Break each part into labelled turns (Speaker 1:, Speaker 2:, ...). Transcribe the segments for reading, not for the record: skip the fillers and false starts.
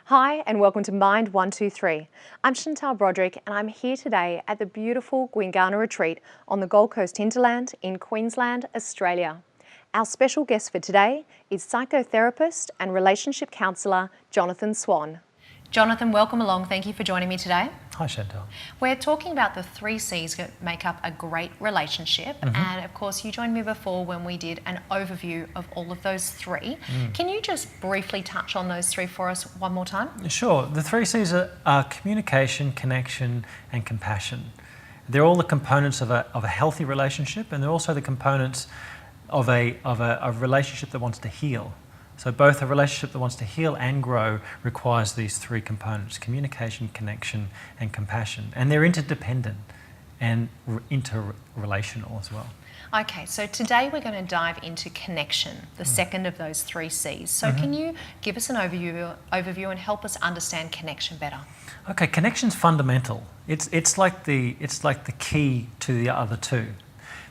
Speaker 1: Hi and welcome to Mind 123. I'm Chantal Broderick and I'm here today at the beautiful Gwingana Retreat on the Gold Coast hinterland in Queensland, Australia. Our special guest for today is psychotherapist and relationship counsellor Jonathan Swan. Jonathan, welcome along. Thank you for joining me today.
Speaker 2: Hi Chantal.
Speaker 1: We're talking about the 3 C's that make up a great relationship, and of course you joined me before when we did an overview of all of those 3. Can you just briefly touch on those 3 for us one more time?
Speaker 2: Sure. The 3 C's are communication, connection and compassion. They're all the components of a healthy relationship, and they're also the components of a relationship that wants to heal. So both a relationship that wants to heal and grow requires these 3 components: communication, connection and compassion. And they're interdependent and interrelational as well.
Speaker 1: Okay, so today we're going to dive into connection, the second of those 3 C's. So can you give us an overview and help us understand connection better?
Speaker 2: Okay, connection's fundamental. It's like the key to the other 2.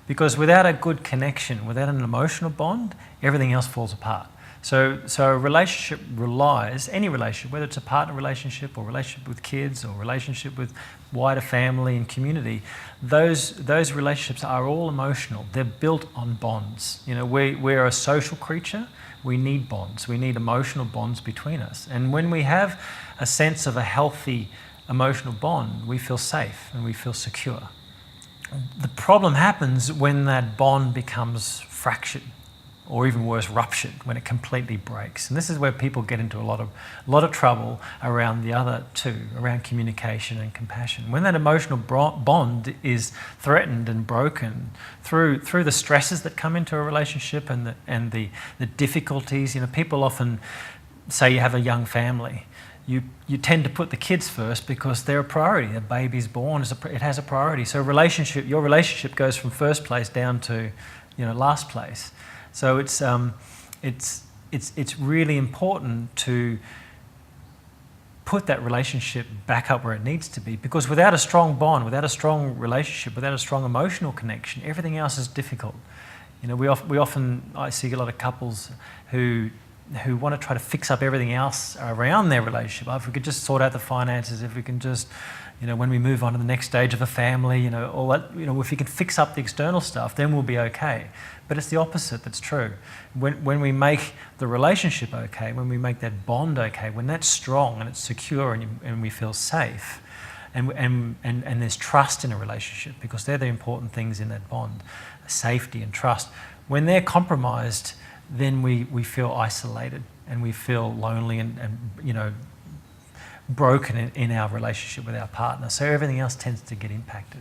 Speaker 2: Because without a good connection, without an emotional bond, everything else falls apart. So a relationship relies, any relationship, whether it's a partner relationship or relationship with kids or relationship with wider family and community, those relationships are all emotional. They're built on bonds. You know, we're a social creature. We need bonds. We need emotional bonds between us. And when we have a sense of a healthy emotional bond, we feel safe and we feel secure. The problem happens when that bond becomes fractured, or even worse, ruptured, when it completely breaks. And this is where people get into a lot of trouble around the other 2, around communication and compassion. When that emotional bond is threatened and broken through the stresses that come into a relationship and the difficulties. You know, people often say you have a young family. You tend to put the kids first because they're a priority. A baby's born, it has a priority. So your relationship goes from first place down to, last place. So it's really important to put that relationship back up where it needs to be, because without a strong bond, without a strong relationship, without a strong emotional connection, everything else is difficult. You know, I see a lot of couples who want to try to fix up everything else around their relationship. If we could just sort out the finances, if we can just, when we move on to the next stage of a family, all that, if we can fix up the external stuff, then we'll be okay. But it's the opposite that's true. When we make the relationship okay, when we make that bond okay, when that's strong and it's secure and we feel safe, and there's trust in a relationship, because they're the important things in that bond, safety and trust. When they're compromised, then we feel isolated and we feel lonely and broken in our relationship with our partner. So everything else tends to get impacted.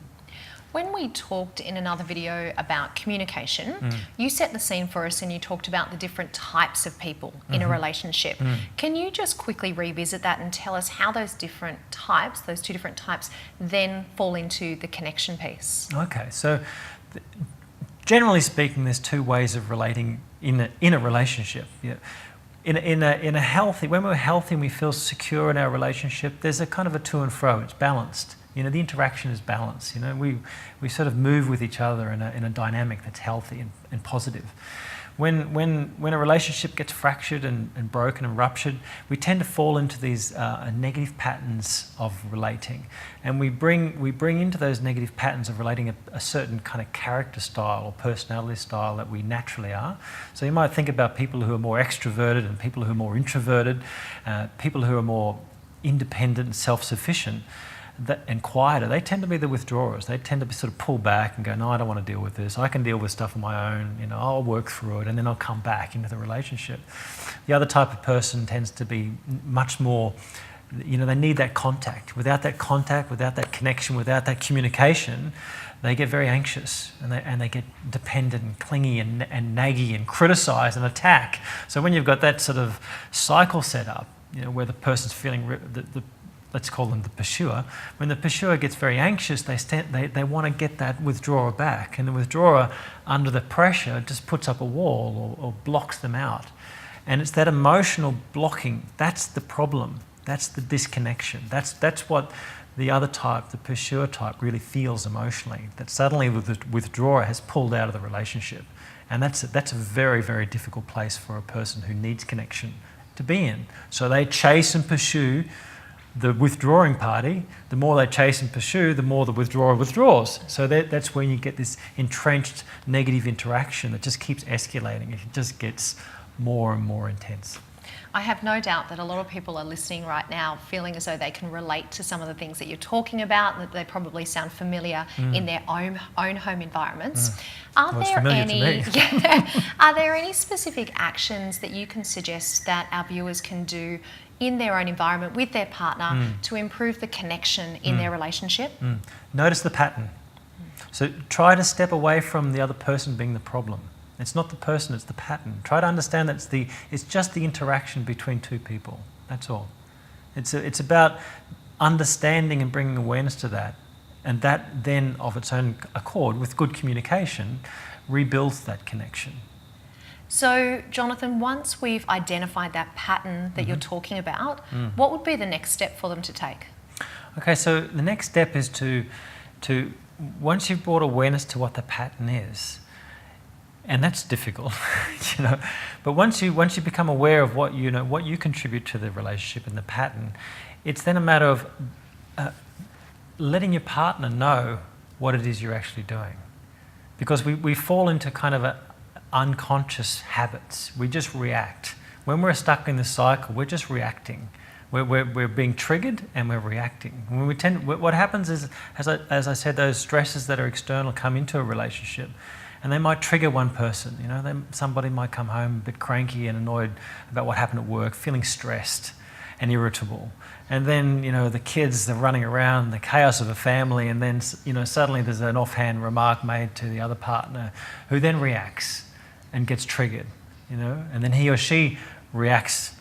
Speaker 1: When we talked in another video about communication, you set the scene for us and you talked about the different types of people in a relationship. Can you just quickly revisit that and tell us how those different types, those 2 different types, then fall into the connection piece?
Speaker 2: Okay, so generally speaking, there's 2 ways of relating in a relationship. In a healthy, when we're healthy and we feel secure in our relationship, there's a kind of a to and fro. It's balanced. The interaction is balanced. We sort of move with each other in a dynamic that's healthy and positive. When a relationship gets fractured and broken and ruptured, we tend to fall into these negative patterns of relating, and we bring into those negative patterns of relating a certain kind of character style or personality style that we naturally are. So you might think about people who are more extroverted and people who are more introverted, people who are more independent and self-sufficient and quieter. They tend to be the withdrawers. They tend to sort of pull back and go, no, I don't want to deal with this. I can deal with stuff on my own. I'll work through it, and then I'll come back into the relationship. The other type of person tends to be much more, they need that contact. Without that contact, without that connection, without that communication, they get very anxious and they get dependent and clingy and naggy and criticise and attack. So when you've got that sort of cycle set up, where the person's feeling let's call them the pursuer. When the pursuer gets very anxious, they want to get that withdrawer back, and the withdrawer, under the pressure, just puts up a wall or blocks them out. And it's that emotional blocking that's the problem. That's the disconnection. That's what the other type, the pursuer type, really feels emotionally. That suddenly the withdrawer has pulled out of the relationship, and that's a very, very difficult place for a person who needs connection to be in. So they chase and pursue the withdrawing party. The more they chase and pursue, the more the withdrawer withdraws. So that's when you get this entrenched negative interaction that just keeps escalating. It just gets more and more intense.
Speaker 1: I have no doubt that a lot of people are listening right now feeling as though they can relate to some of the things that you're talking about, and that they probably sound familiar in their own home environments. Are there any specific actions that you can suggest that our viewers can do in their own environment with their partner to improve the connection in their relationship?
Speaker 2: Notice the pattern. So try to step away from the other person being the problem. It's not the person, it's the pattern. Try to understand that it's just the interaction between two people. That's all. It's about understanding and bringing awareness to that. And that then, of its own accord, with good communication, rebuilds that connection.
Speaker 1: So, Jonathan, once we've identified that pattern that you're talking about, what would be the next step for them to take?
Speaker 2: Okay, so the next step is to once you've brought awareness to what the pattern is, and that's difficult, but once you become aware of what you contribute to the relationship and the pattern, it's then a matter of letting your partner know what it is you're actually doing. Because we fall into kind of unconscious habits. We just react. When we're stuck in this cycle, we're just reacting. We're being triggered and we're reacting. What happens is, as I said, those stresses that are external come into a relationship, and they might trigger one person. Somebody might come home a bit cranky and annoyed about what happened at work, feeling stressed and irritable. And then, the kids, they're running around, the chaos of a family, and then, suddenly there's an offhand remark made to the other partner who then reacts and gets triggered, and then he or she reacts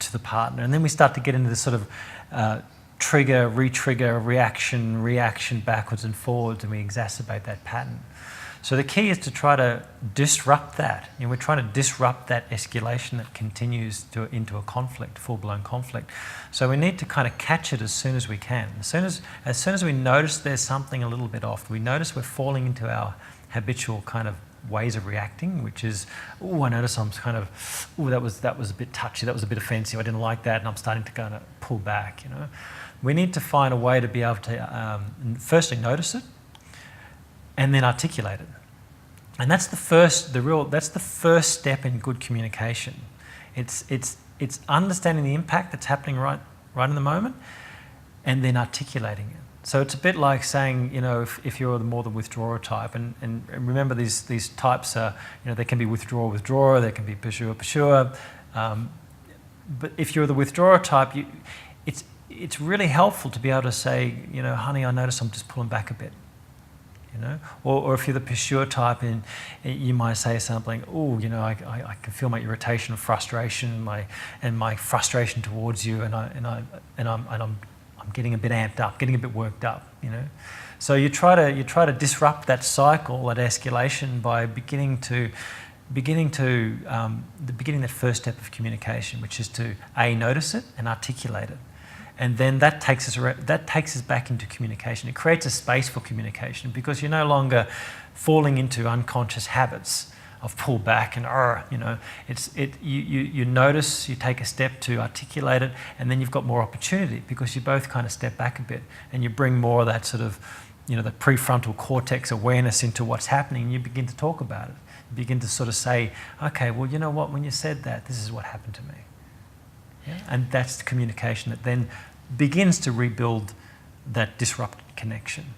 Speaker 2: to the partner. And then we start to get into this sort of trigger, re-trigger, reaction backwards and forwards, and we exacerbate that pattern. So the key is to try to disrupt that. We're trying to disrupt that escalation that continues into a conflict, full-blown conflict. So we need to kind of catch it as soon as we can. As soon as we notice there's something a little bit off, we notice we're falling into our habitual kind of ways of reacting, which is, I notice I'm kind of, that was a bit touchy, that was a bit offensive, I didn't like that, and I'm starting to kind of pull back. We need to find a way to be able to firstly notice it, and then articulate it. And that's the first step in good communication. It's understanding the impact that's happening right in the moment, and then articulating it. So it's a bit like saying, if you're more the withdrawer type, and remember these types are, they can be withdrawer, they can be pursuer. But if you're the withdrawer type, it's really helpful to be able to say, honey, I notice I'm just pulling back a bit. Or if you're the pursuer type, and you might say something, I can feel my irritation and frustration, my frustration towards you, and I'm getting a bit amped up, getting a bit worked up. So you try to disrupt that cycle, that escalation, by beginning that first step of communication, which is to notice it and articulate it. And then that takes us back into communication. It creates a space for communication, because you're no longer falling into unconscious habits of pull back and you notice, you take a step to articulate it, and then you've got more opportunity, because you both kind of step back a bit and you bring more of that sort of, the prefrontal cortex awareness into what's happening, and you begin to talk about it. You begin to sort of say, okay, well, you know what, when you said that, this is what happened to me. Yeah? And that's the communication that then begins to rebuild that disrupted connection.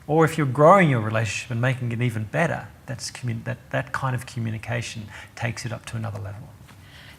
Speaker 2: Or if you're growing your relationship and making it even better, that kind of communication takes it up to another level.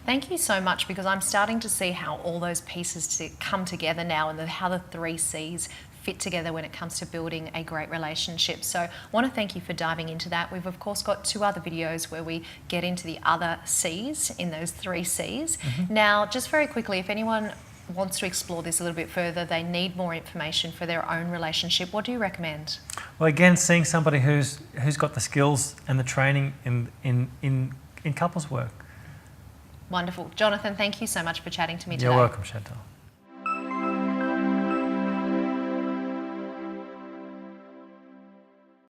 Speaker 1: Thank you so much, because I'm starting to see how all those pieces come together now, and how the 3 C's fit together when it comes to building a great relationship. So I want to thank you for diving into that. We've of course got 2 other videos where we get into the other C's in those 3 C's. Now, just very quickly, if anyone wants to explore this a little bit further, they need more information for their own relationship, what do you recommend?
Speaker 2: Well, again, seeing somebody who's got the skills and the training in couples work.
Speaker 1: Wonderful. Jonathan, thank you so much for chatting to me today.
Speaker 2: You're welcome, Chantal.